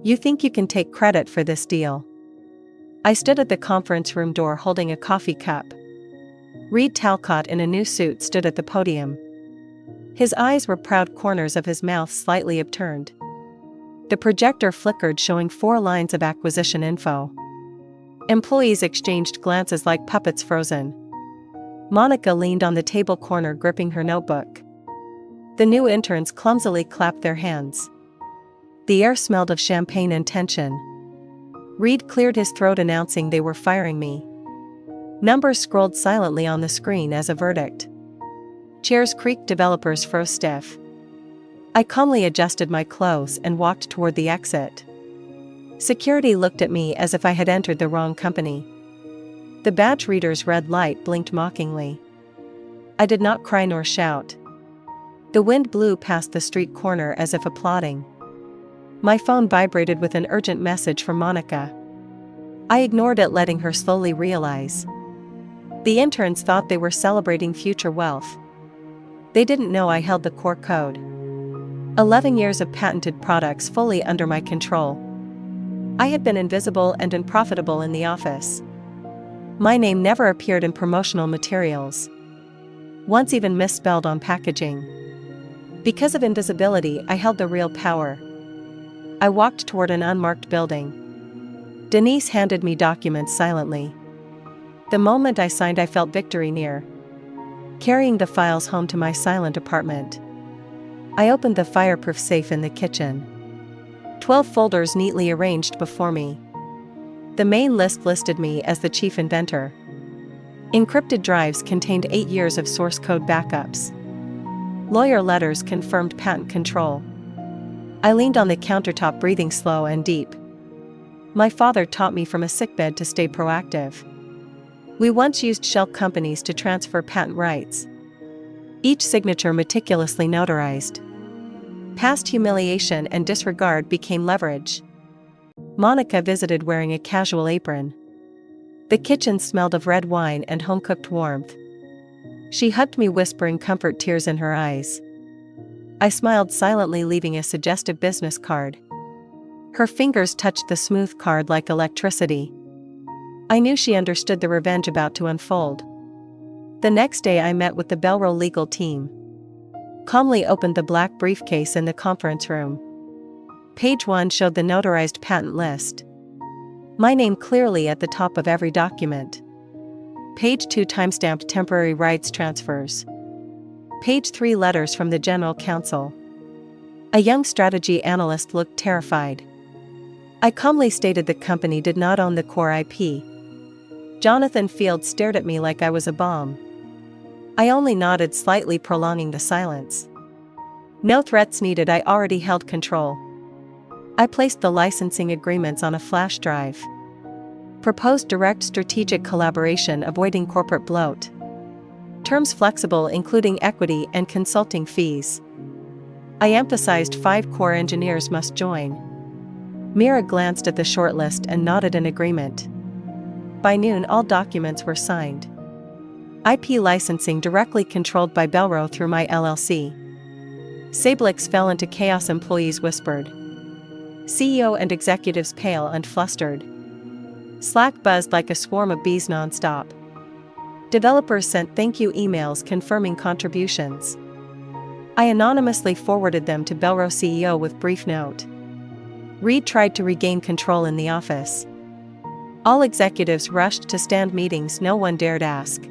You think you can take credit for this deal? I stood at the conference room door holding a coffee cup. Reed Talcott in a new suit stood at the podium. His eyes were proud, corners of his mouth slightly upturned. The projector flickered, showing 4 lines of acquisition info. Employees exchanged glances like puppets frozen. Monica leaned on the table corner gripping her notebook. The new interns clumsily clapped their hands. The air smelled of champagne and tension. Reed cleared his throat, announcing they were firing me. Numbers scrolled silently on the screen as a verdict. Chairs creaked, developers froze stiff. I calmly adjusted my clothes and walked toward the exit. Security looked at me as if I had entered the wrong company. The badge reader's red light blinked mockingly. I did not cry nor shout. The wind blew past the street corner as if applauding. My phone vibrated with an urgent message from Monica. I ignored it, letting her slowly realize. The interns thought they were celebrating future wealth. They didn't know I held the core code. 11 years of patented products fully under my control. I had been invisible and unprofitable in the office. My name never appeared in promotional materials. Once even misspelled on packaging. Because of invisibility, I held the real power. I walked toward an unmarked building. Denise handed me documents silently. The moment I signed, I felt victory near. Carrying the files home to my silent apartment. I opened the fireproof safe in the kitchen. 12 folders neatly arranged before me. The main list listed me as the chief inventor. Encrypted drives contained 8 years of source code backups. Lawyer letters confirmed patent control. I leaned on the countertop, breathing slow and deep. My father taught me from a sickbed to stay proactive. We once used shell companies to transfer patent rights. Each signature meticulously notarized. Past humiliation and disregard became leverage. Monica visited wearing a casual apron. The kitchen smelled of red wine and home-cooked warmth. She hugged me, whispering comfort, tears in her eyes. I smiled silently, leaving a suggestive business card. Her fingers touched the smooth card like electricity. I knew she understood the revenge about to unfold. The next day I met with the Belro legal team. Calmly opened the black briefcase in the conference room. Page 1 showed the notarized patent list. My name clearly at the top of every document. Page 2 timestamped temporary rights transfers. Page 3 letters from the General Counsel. A young strategy analyst looked terrified. I calmly stated the company did not own the core IP. Jonathan Field stared at me like I was a bomb. I only nodded slightly, prolonging the silence. No threats needed, I already held control. I placed the licensing agreements on a flash drive. Proposed direct strategic collaboration, avoiding corporate bloat. Terms flexible, including equity and consulting fees. I emphasized 5 core engineers must join. Mira glanced at the shortlist and nodded in agreement. By noon, all documents were signed. IP licensing directly controlled by Belro through my LLC. Sablix fell into chaos, employees whispered. CEO and executives pale and flustered. Slack buzzed like a swarm of bees nonstop. Developers sent thank you emails confirming contributions. I anonymously forwarded them to Belro CEO with brief note. Reed tried to regain control in the office. All executives rushed to stand meetings, no one dared ask.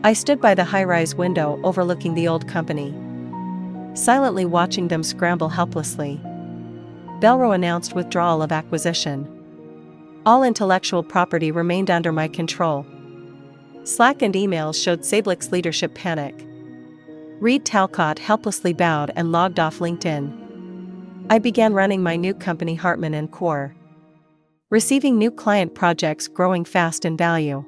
I stood by the high-rise window overlooking the old company, silently watching them scramble helplessly. Belro announced withdrawal of acquisition. All intellectual property remained under my control. Slack and emails showed Sablix leadership panic. Reed Talcott helplessly bowed and logged off LinkedIn. I began running my new company, Hartman & Core. Receiving new client projects growing fast in value.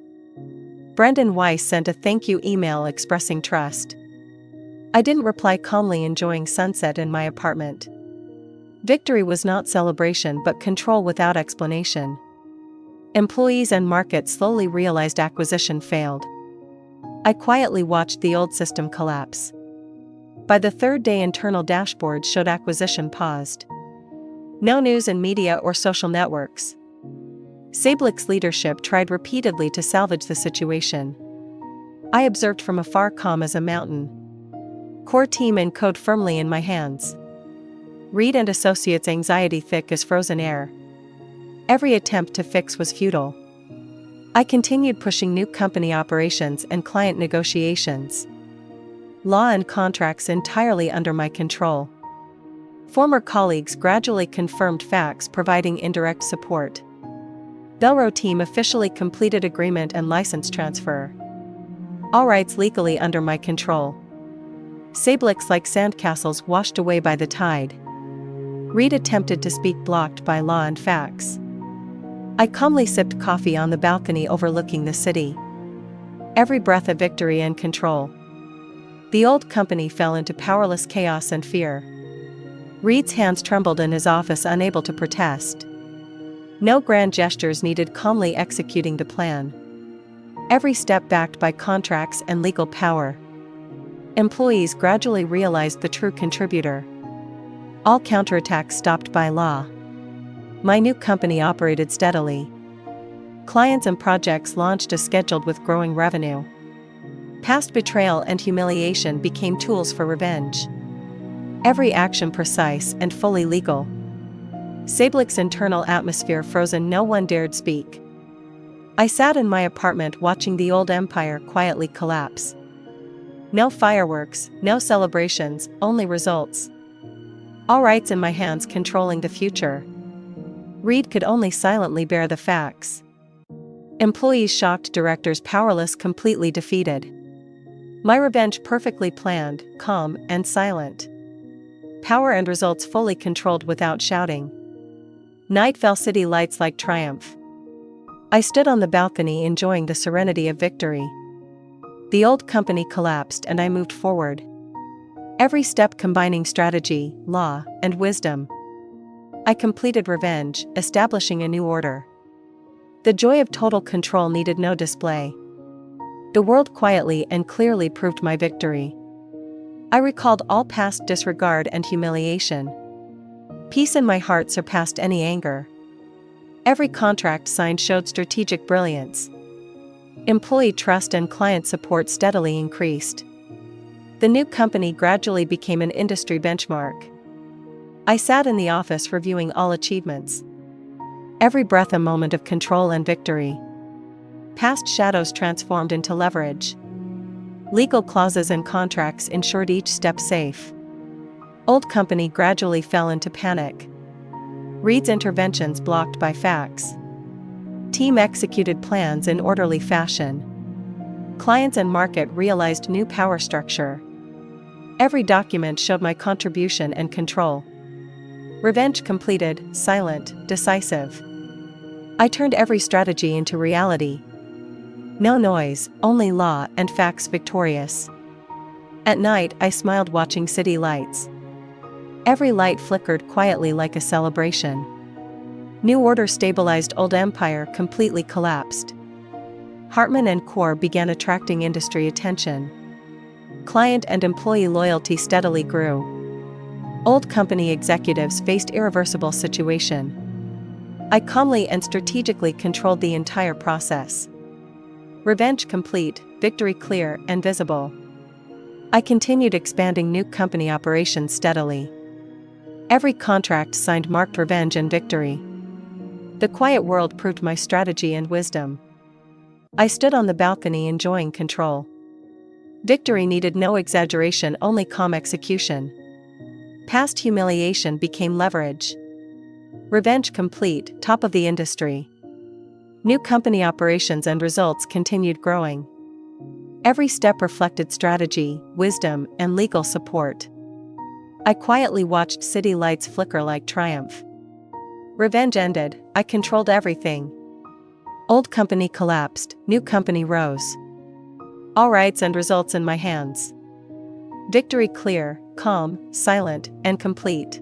Brendan Weiss sent a thank you email expressing trust. I didn't reply, calmly enjoying sunset in my apartment. Victory was not celebration but control without explanation. Employees and market slowly realized acquisition failed. I quietly watched the old system collapse. By the third day, internal dashboards showed acquisition paused. No news and media or social networks. Sablick's leadership tried repeatedly to salvage the situation. I observed from afar, calm as a mountain. Core team and code firmly in my hands. Reed and Associates' anxiety thick as frozen air. Every attempt to fix was futile. I continued pushing new company operations and client negotiations. Law and contracts entirely under my control. Former colleagues gradually confirmed facts, providing indirect support. Belro team officially completed agreement and license transfer. All rights legally under my control. Sablick's like sandcastles washed away by the tide. Reed attempted to speak, blocked by law and facts. I calmly sipped coffee on the balcony overlooking the city. Every breath of victory and control. The old company fell into powerless chaos and fear. Reed's hands trembled in his office, unable to protest. No grand gestures needed, calmly executing the plan. Every step backed by contracts and legal power. Employees gradually realized the true contributor. All counterattacks stopped by law. My new company operated steadily. Clients and projects launched as scheduled with growing revenue. Past betrayal and humiliation became tools for revenge. Every action precise and fully legal. Sablick's internal atmosphere frozen, no one dared speak. I sat in my apartment watching the old empire quietly collapse. No fireworks, no celebrations, only results. All rights in my hands, controlling the future. Reed could only silently bear the facts. Employees shocked, directors powerless, completely defeated. My revenge perfectly planned, calm and silent. Power and results fully controlled without shouting. Night fell, city lights like triumph. I stood on the balcony enjoying the serenity of victory. The old company collapsed and I moved forward. Every step combining strategy, law, and wisdom. I completed revenge, establishing a new order. The joy of total control needed no display. The world quietly and clearly proved my victory. I recalled all past disregard and humiliation. Peace in my heart surpassed any anger. Every contract signed showed strategic brilliance. Employee trust and client support steadily increased. The new company gradually became an industry benchmark. I sat in the office reviewing all achievements. Every breath a moment of control and victory. Past shadows transformed into leverage. Legal clauses and contracts ensured each step safe. Old company gradually fell into panic. Reed's interventions blocked by facts. Team executed plans in orderly fashion. Clients and market realized new power structure. Every document showed my contribution and control. Revenge completed, silent, decisive. I turned every strategy into reality. No noise, only law and facts victorious. At night I smiled watching city lights. Every light flickered quietly like a celebration. New order stabilized, old empire completely collapsed. Hartman and Core began attracting industry attention. Client and employee loyalty steadily grew. Old company executives faced irreversible situation. I calmly and strategically controlled the entire process. Revenge complete, victory clear and visible. I continued expanding new company operations steadily. Every contract signed marked revenge and victory. The quiet world proved my strategy and wisdom. I stood on the balcony enjoying control. Victory needed no exaggeration, only calm execution. Past humiliation became leverage. Revenge complete, top of the industry. New company operations and results continued growing. Every step reflected strategy, wisdom, and legal support. I quietly watched city lights flicker like triumph. Revenge ended, I controlled everything. Old company collapsed, new company rose. All rights and results in my hands. Victory clear, calm, silent, and complete.